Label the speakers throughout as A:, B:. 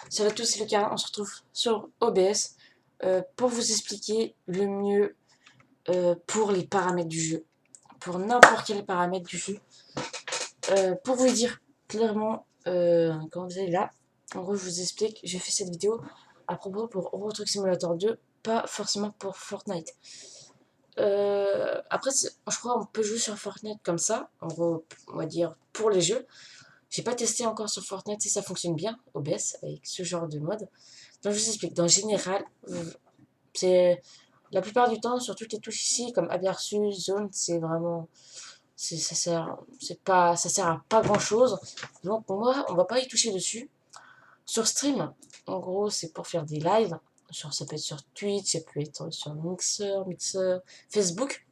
A: Salut à tous, c'est Lucas, on se retrouve sur OBS pour vous expliquer le mieux pour les paramètres du jeu, pour n'importe quel paramètre du jeu, pour vous dire clairement, quand vous allez là, en gros je vous explique, j'ai fait cette vidéo à propos pour Euro Truck Simulator 2, pas forcément pour Fortnite. Après, je crois qu'on peut jouer sur Fortnite comme ça, en gros, on va dire pour les jeux. J'ai pas testé encore sur Fortnite si ça fonctionne bien, OBS, avec ce genre de mode. Donc je vous explique, dans le général, c'est la plupart du temps sur toutes les touches ici, comme aperçu, zone, c'est vraiment, ça sert à pas grand chose. Donc pour moi, on va pas y toucher dessus. Sur stream, en gros, c'est pour faire des lives. Ça peut être sur Twitch, ça peut être sur Mixer, Facebook.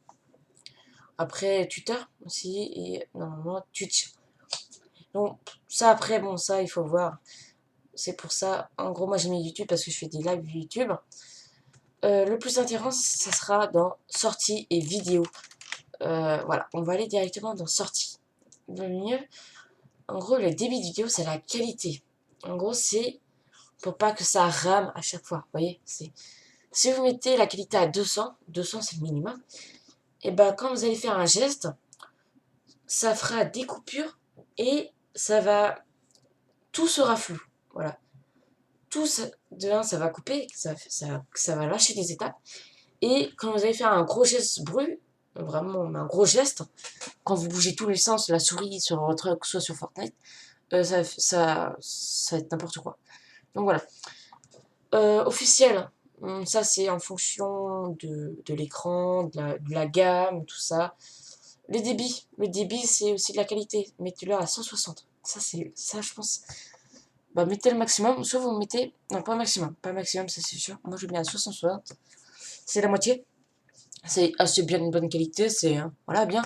A: Après Twitter aussi et normalement Twitch. Donc ça après, bon ça il faut voir. C'est pour ça, en gros moi j'ai mis YouTube parce que je fais des lives YouTube. Le plus intéressant, ça sera dans sortie et vidéo. Voilà, on va aller directement dans sortie. Le mieux, en gros, le débit de vidéo, c'est la qualité. En gros, c'est pour pas que ça rame à chaque fois. Vous voyez, si vous mettez la qualité à 200, 200 c'est le minimum, et ben quand vous allez faire un geste, ça fera des coupures et tout sera flou. Voilà. Tout, de un, ça va couper, ça va lâcher des étapes. Et quand vous allez faire un gros geste brut, vraiment un gros geste, quand vous bougez tous les sens, la souris sur votre truc, soit sur Fortnite, ça va être n'importe quoi. Donc voilà. Officiel, ça c'est en fonction de l'écran, de la gamme, tout ça. Le débit c'est aussi de la qualité. Mettez-le à 160. Ça je pense. Bah mettez le maximum, soit vous mettez, non pas maximum, pas maximum ça c'est sûr. Moi je mets à 60. C'est la moitié. C'est assez bien une bonne qualité, c'est voilà bien.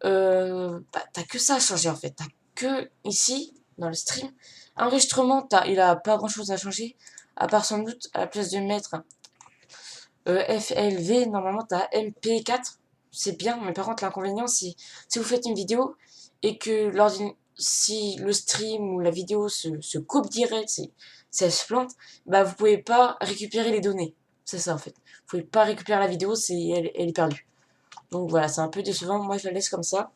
A: Bah, t'as que ça à changer en fait. T'as que ici, dans le stream. Enregistrement, il a pas grand chose à changer. À part sans doute, à la place de mettre FLV, normalement t'as MP4. C'est bien, mais par contre, l'inconvénient, c'est si vous faites une vidéo et que si le stream ou la vidéo se coupe direct, si elle se plante, bah vous pouvez pas récupérer les données. C'est ça en fait. Vous pouvez pas récupérer la vidéo, elle est perdue. Donc voilà, c'est un peu décevant. Moi, je la laisse comme ça.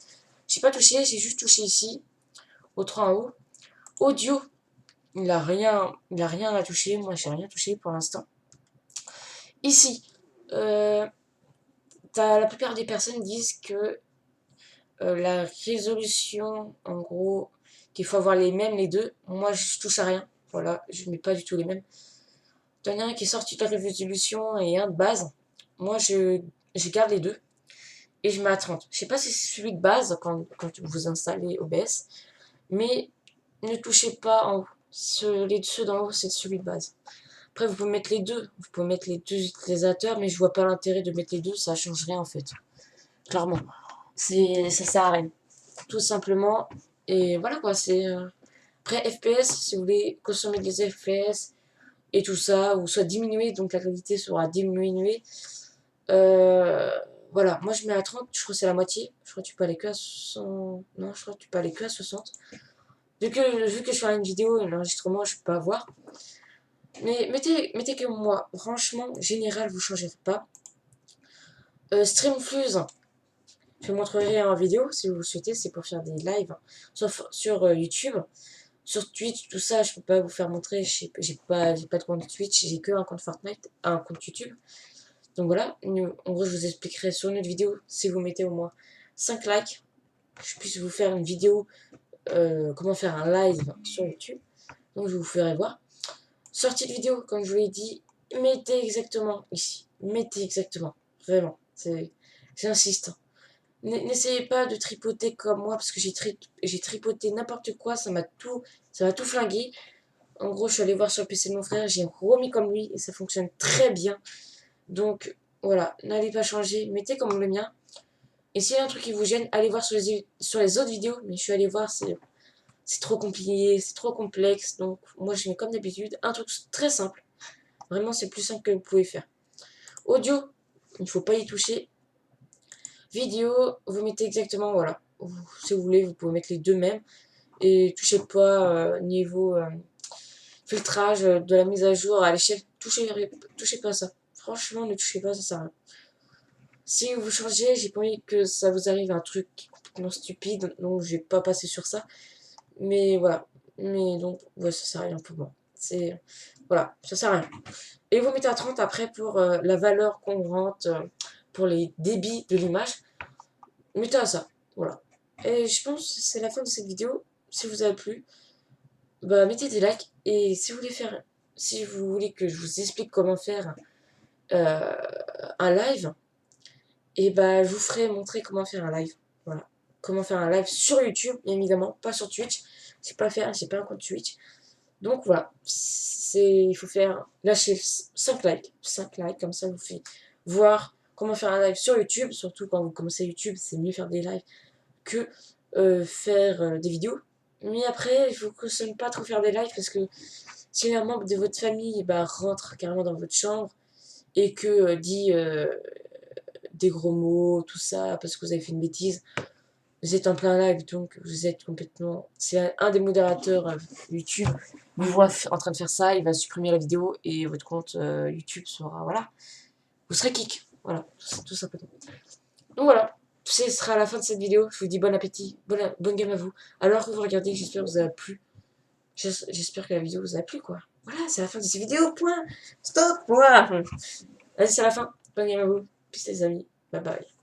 A: J'ai pas touché, j'ai juste touché ici, au 3 en haut. Audio, il a rien à toucher. Moi, j'ai rien touché pour l'instant. Ici, euh, la plupart des personnes disent que la résolution, en gros, qu'il faut avoir les mêmes, les deux. Moi, je touche à rien. Voilà, je mets pas du tout les mêmes. T'en as un qui est sorti de la résolution et un de base. Moi, je garde les deux. Et je mets à 30. Je sais pas si c'est celui de base quand vous installez OBS. Mais ne touchez pas en haut. Ceux d'en haut, c'est celui de base. Après, vous pouvez mettre les deux. Vous pouvez mettre les deux utilisateurs, mais je vois pas l'intérêt de mettre les deux. Ça change rien en fait. Clairement. Ça sert à rien. Tout simplement. Et voilà quoi. Après, FPS, si vous voulez consommer des FPS et tout ça, ou soit diminuer, donc la qualité sera diminuée. Euh, voilà, moi je mets à 30, je crois que c'est la moitié. Je crois que tu peux aller que à 100. Non, je crois que tu peux aller que à 60. Vu que je fais une vidéo, l'enregistrement, je peux pas voir. Mais mettez que moi. Franchement, général, vous changerez pas. Streamfuse, je vous montrerai en vidéo si vous le souhaitez. C'est pour faire des lives sur YouTube. Sur Twitch, tout ça, je peux pas vous faire montrer. J'ai pas de compte Twitch, j'ai que un compte Fortnite, un compte YouTube. Donc voilà, en gros, je vous expliquerai sur une autre vidéo si vous mettez au moins 5 likes. Je puisse vous faire une vidéo comment faire un live sur YouTube. Donc je vous ferai voir. Sortie de vidéo, comme je vous l'ai dit, mettez exactement ici. Mettez exactement. Vraiment. J'insiste. N'essayez pas de tripoter comme moi parce que j'ai tripoté n'importe quoi. Ça m'a tout flingué. En gros, je suis allée voir sur le PC de mon frère. J'ai remis comme lui et ça fonctionne très bien. Donc voilà, n'allez pas changer. Mettez comme le mien. Et s'il y a un truc qui vous gêne, allez voir sur les autres vidéos. Mais je suis allée voir, c'est trop compliqué, c'est trop complexe. Donc moi, je mets comme d'habitude un truc très simple. Vraiment, c'est le plus simple que vous pouvez faire. Audio, il ne faut pas y toucher. Vidéo, vous mettez exactement, voilà. Si vous voulez, vous pouvez mettre les deux mêmes. Et touchez pas filtrage, de la mise à jour à l'échelle. Touchez pas à ça. Franchement, ne touchez pas, ça sert à rien. Si vous changez, j'ai pas envie que ça vous arrive un truc complètement stupide, donc je vais pas passer sur ça. Mais voilà. Mais donc, ouais, ça sert à rien pour moi. C'est. Voilà, ça sert à rien. Et vous mettez à 30 après pour la valeur qu'on rentre, pour les débits de l'image. Mettez à ça. Voilà. Et je pense que c'est la fin de cette vidéo. Si vous avez plu, bah mettez des likes. Et si vous voulez faire. Si vous voulez que je vous explique comment faire euh, un live, et bah je vous ferai montrer comment faire un live. Voilà. Comment faire un live sur YouTube, bien évidemment, pas sur Twitch. Je sais pas faire, j'ai pas un compte Twitch. Donc voilà, il faut faire, lâcher 5 likes, 5 likes, comme ça vous fait voir comment faire un live sur YouTube, surtout quand vous commencez YouTube, c'est mieux faire des lives que faire des vidéos. Mais après, je vous conseille pas trop faire des lives parce que si un membre de votre famille bah, rentre carrément dans votre chambre et que dit des gros mots, tout ça, parce que vous avez fait une bêtise, vous êtes en plein live, donc vous êtes complètement... C'est un des modérateurs YouTube vous voit en train de faire ça, il va supprimer la vidéo et votre compte YouTube sera... Voilà. Vous serez kick. Voilà, tout simplement. Donc voilà, ce sera la fin de cette vidéo. Je vous dis bon appétit, bonne game à vous. Alors que vous regardez, j'espère que vous a plu. J'espère que la vidéo vous a plu, quoi. Voilà, c'est la fin de cette vidéo, point. Stop, point. Vas-y, c'est la fin. Bonne game à vous. Peace les amis. Bye bye.